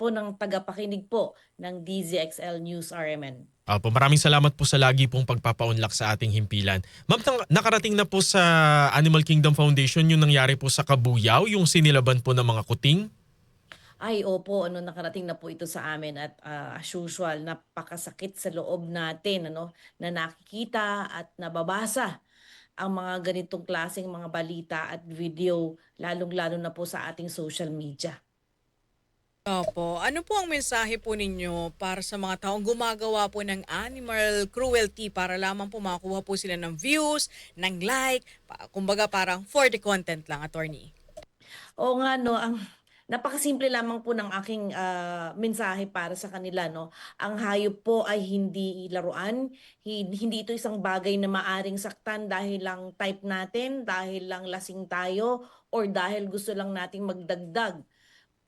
po ng tagapakinig po ng DZXL News RMN. Opo, maraming salamat po sa lagi pong pagpapaunlak sa ating himpilan. Ma'am, nakarating na po sa Animal Kingdom Foundation yung nangyari po sa Kabuyao, yung sinilaban po ng mga kuting? Ay, opo, nakarating na po ito sa amin at as usual, napakasakit sa loob natin, na nakikita at nababasa ang mga ganitong klaseng mga balita at video, lalong-lalo na po sa ating social media. Opo. Ano po ang mensahe po ninyo para sa mga taong gumagawa po ng animal cruelty para lamang po makakuha po sila ng views, ng like, kumbaga parang for the content lang, attorney? Oo nga, ang napakasimple lamang po ng aking mensahe para sa kanila, no. Ang hayop po ay hindi laruan, hindi ito isang bagay na maaring saktan dahil lang type natin, dahil lang lasing tayo, or dahil gusto lang nating magdagdag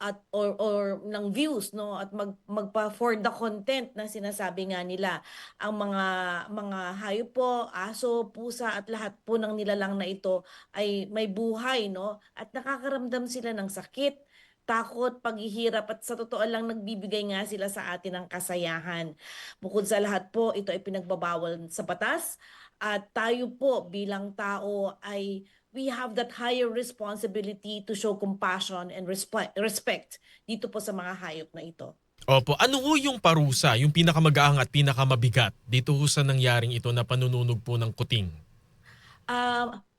at or ng views, no, at magpa for the content na sinasabi nga nila. Ang mga hayop po, aso, pusa at lahat po ng nilalang na ito ay may buhay, no, at nakakaramdam sila ng sakit, takot, paghihirap, at sa totoo lang nagbibigay nga sila sa atin ng kasayahan. Bukod sa lahat po, ito ay pinagbabawal sa batas, at tayo po bilang tao ay we have that higher responsibility to show compassion and respect dito po sa mga hayop na ito. Opo, ano ho yung parusa, yung pinakamagaang at pinakamabigat dito ho sa nangyaring ito na panununog po ng kuting?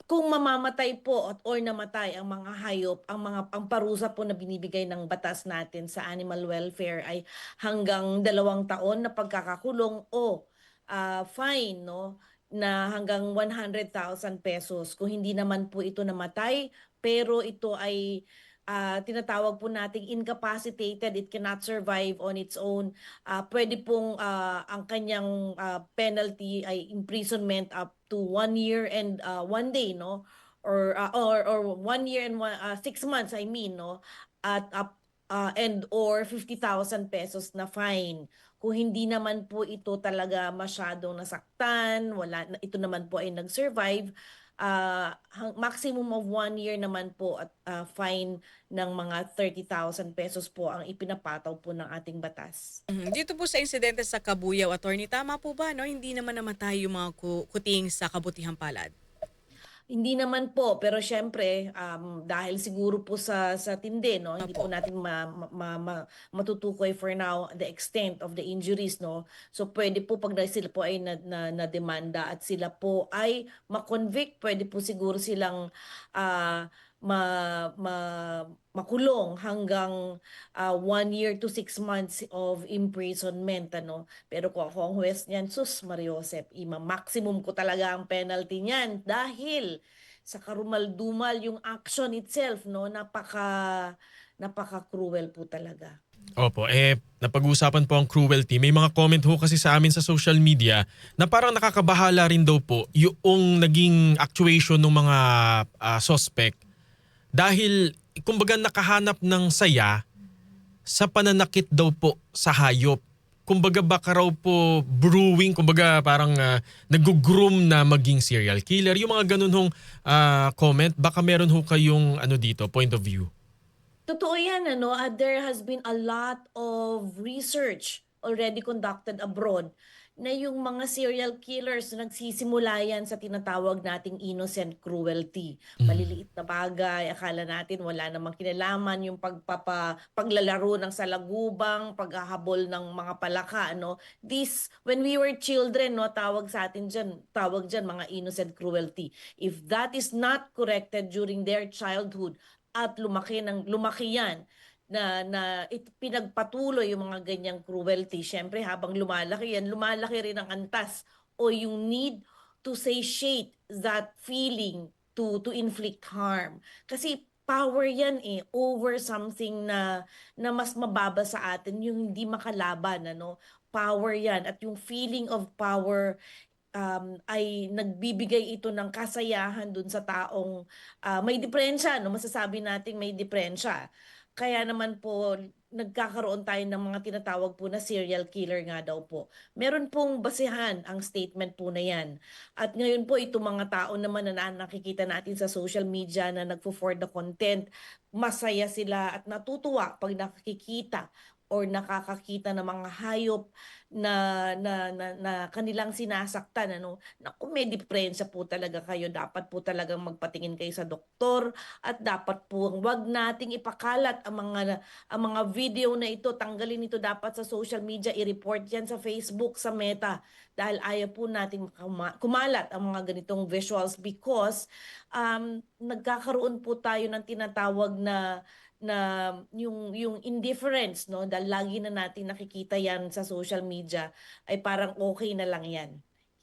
Kung mamamatay po or namatay ang mga hayop, ang parusa po na binibigay ng batas natin sa animal welfare ay hanggang 2 taon na pagkakakulong o fine, no, na hanggang 100,000 pesos. Kung hindi naman po ito namatay, pero ito ay tinatawag po nating incapacitated, it cannot survive on its own, pwede pong ang kanyang penalty ay imprisonment up to 1 year and 1 day, no, or 1 year and 6 months, I mean, no, at up and or 50,000 pesos na fine. Kung hindi naman po ito talaga masyadong nasaktan, ito naman po ay nag-survive, maximum of 1 year naman po at fine ng mga 30,000 pesos po ang ipinapataw po ng ating batas. Dito po sa insidente sa Kabuyao, attorney, tama po ba, no? Hindi naman namatay yung mga kuting sa kabutihang palad? Hindi naman po, pero siyempre dahil siguro po sa tindi, no, hindi po Opo. natin matutukoy for now the extent of the injuries, no. So pwede po pag sila po ay na demanda at sila po ay ma-convict, pwede po siguro silang ah, ma, ma, makulong hanggang 1 year to 6 months of imprisonment, ano. Pero kung ako ang huwes niyan, sus Mariosep, maximum ko talaga ang penalty niyan dahil sa karumal-dumal yung action itself, no, napaka-cruel po talaga. Opo, napag-uusapan po ang cruelty. May mga comment ho kasi sa amin sa social media na parang nakakabahala rin daw po yung naging actuation ng mga suspect dahil kumbaga nakahanap ng saya sa pananakit daw po sa hayop. Kumbaga baka raw po brewing, kumbaga parang nag-groom na maging serial killer. Yung mga ganun hong comment, baka meron ho kayong ano dito, point of view. Totoo yan, there has been a lot of research already conducted abroad na yung mga serial killers nagsisimula yan sa tinatawag nating innocent cruelty. Maliliit na bagay, akala natin wala namang kinalaman yung paglalaro ng salagubang, paghahabol ng mga palaka, ano. When we were children, no, tawag dyan mga innocent cruelty. If that is not corrected during their childhood, at lumaki yan pinagpatuloy yung mga ganyang cruelty. Siyempre, habang lumalaki yan, lumalaki rin ang antas o yung need to satiate that feeling to inflict harm. Kasi power yan over something na mas mababa sa atin, yung hindi makalaban, ano. Power yan, at yung feeling of power ay nagbibigay ito ng kasayahan dun sa taong may deprensya, no? Masasabi nating may deprensya. Kaya naman po nagkakaroon tayo ng mga tinatawag po na serial killer nga daw po. Meron pong basehan ang statement po na yan. At ngayon po itong mga tao naman na nakikita natin sa social media na nagfo-for the content, masaya sila at natutuwa pag nakikita or nakakakita ng mga hayop na kanilang sinasaktan, ano, naku, may diferensya po talaga kayo. Dapat po talagang magpatingin kayo sa doktor at dapat po wag nating ipakalat ang mga video na ito, tanggalin ito dapat sa social media, i-report yan sa Facebook, sa Meta, dahil ayaw po nating kumalat ang mga ganitong visuals because nagkakaroon po tayo ng tinatawag na yung indifference, no, dahil lagi na natin nakikita yan sa social media, ay parang okay na lang yan,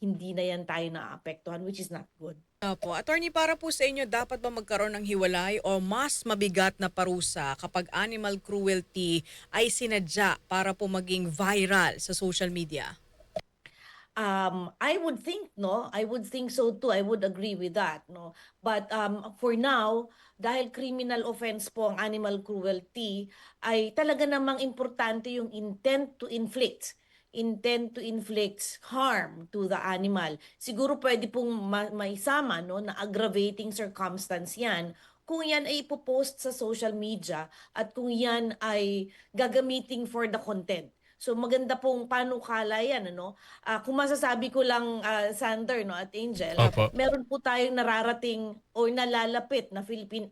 hindi na yan tayo naapektuhan, which is not good. Opo. Attorney, para po sa inyo, dapat ba magkaroon ng hiwalay o mas mabigat na parusa kapag animal cruelty ay sinadya para po maging viral sa social media? I would think, no, I would think so too. I would agree with that, no. But for now, dahil criminal offense po ang animal cruelty, ay talaga namang importante yung intent to inflict harm to the animal. Siguro pwede pong maisama, no, na aggravating circumstance yan kung yan ay ipopost sa social media at kung yan ay gagamiting for the content. So maganda pong panukala yan, ano? Kung masasabi ko lang, Sander, no, at Angel, Opo. meron po tayong nararating o nalalapit na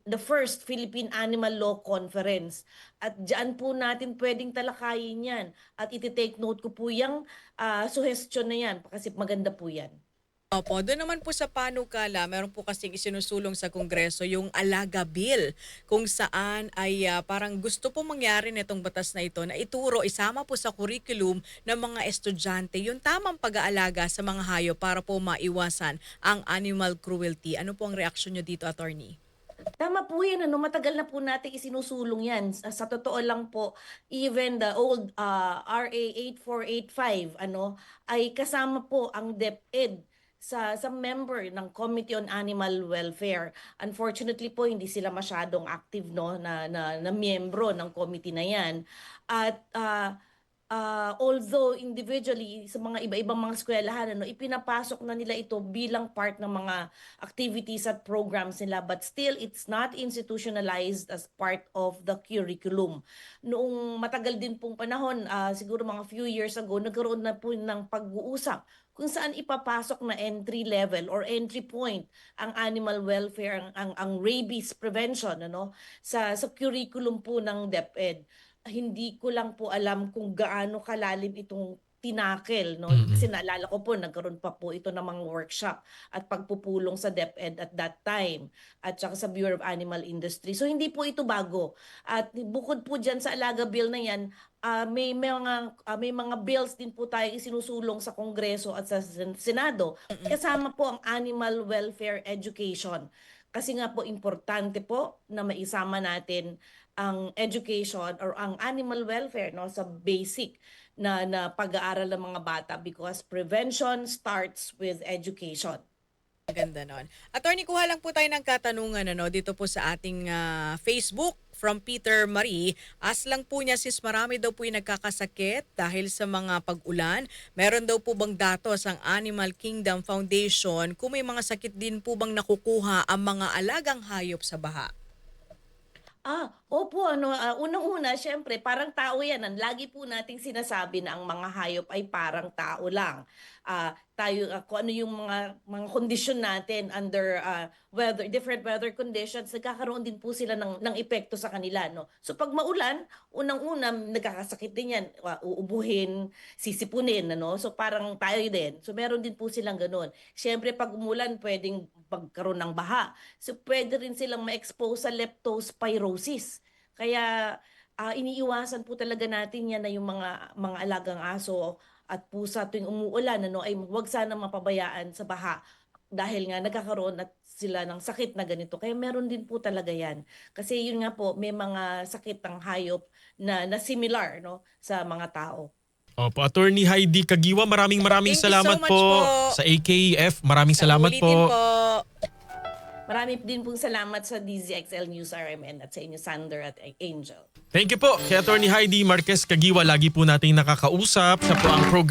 the first Philippine Animal Law Conference. At diyan po natin pwedeng talakayin yan. At iti-take note ko po yung suggestion na yan kasi maganda po yan. Opo, doon naman po sa panukala, meron po kasing isinusulong sa Kongreso yung Alaga Bill kung saan ay parang gusto po mangyari nitong batas na ito na ituro, isama po sa curriculum ng mga estudyante yung tamang pag-aalaga sa mga hayop para po maiwasan ang animal cruelty. Ano po ang reaksyon nyo dito, Attorney? Tama po yan, ano, matagal na po natin isinusulong yan. Sa totoo lang po, even the old RA 8485, ano, ay kasama po ang DepEd sa member ng Committee on Animal Welfare. Unfortunately po, hindi sila masyadong active, no, na miyembro ng committee na yan. At although individually sa mga iba-ibang mga eskwelahan, ano, ipinapasok na nila ito bilang part ng mga activities at programs nila, but still it's not institutionalized as part of the curriculum. Noong matagal din pong panahon, siguro mga few years ago, nagkaroon na po ng pag-uusap kung saan ipapasok na entry level or entry point ang animal welfare, ang rabies prevention, ano, sa curriculum po ng DepEd. Hindi ko lang po alam kung gaano kalalim itong tinakel, no? Kasi naalala ko po, nagkaroon pa po ito ng mga workshop at pagpupulong sa DepEd at that time at saka sa Bureau of Animal Industry. So hindi po ito bago. At bukod po dyan sa Alaga Bill na yan, may mga bills din po tayo isinusulong sa Kongreso at sa Senado. Kasama po ang animal welfare education. Kasi nga po importante po na maisama natin ang education or ang animal welfare, no, sa basic na pag-aaral ng mga bata because prevention starts with education. Ganda nun. Attorney, kuha lang po tayo ng katanungan dito po sa ating Facebook from Peter Marie. As lang po niya, sis, marami daw po yung nagkakasakit dahil sa mga pag-ulan. Meron daw po bang datos ang Animal Kingdom Foundation kung may mga sakit din po bang nakukuha ang mga alagang hayop sa baha? Opo, ano, unang-una, syempre, parang tao yan. Ang lagi po nating sinasabi na ang mga hayop ay parang tao lang. Kung ano yung mga kondisyon natin under different weather conditions, nagkakaroon din po sila ng epekto sa kanila, no? So pag maulan, unang-una, nagkakasakit din yan, uubuhin, sisipunin, ano? So parang tayo din. So meron din po silang ganun. Syempre, pag umulan, pwedeng pagkaroon ng baha. So pwede rin silang ma-expose sa leptospirosis. Kaya iniiwasan po talaga natin yan na yung mga alagang aso at pusa tuwing umuulan, ano, ay huwag sana mapabayaan sa baha dahil nga nagkakaroon at sila ng sakit na ganito. Kaya meron din po talaga yan. Kasi yun nga po, may mga sakit ng hayop na similar, no, sa mga tao. Opo, Attorney Heidi Kagiwa, maraming Thank you salamat so much po. po. Sa AKF, maraming salamat Ulitin po. Marami din pong salamat sa DZXL News RMN at sa inyo, Sander at Angel. Thank you po kay Attorney Heidi Marquez Kagiwa. Lagi po nating nakakausap. Siya po ang program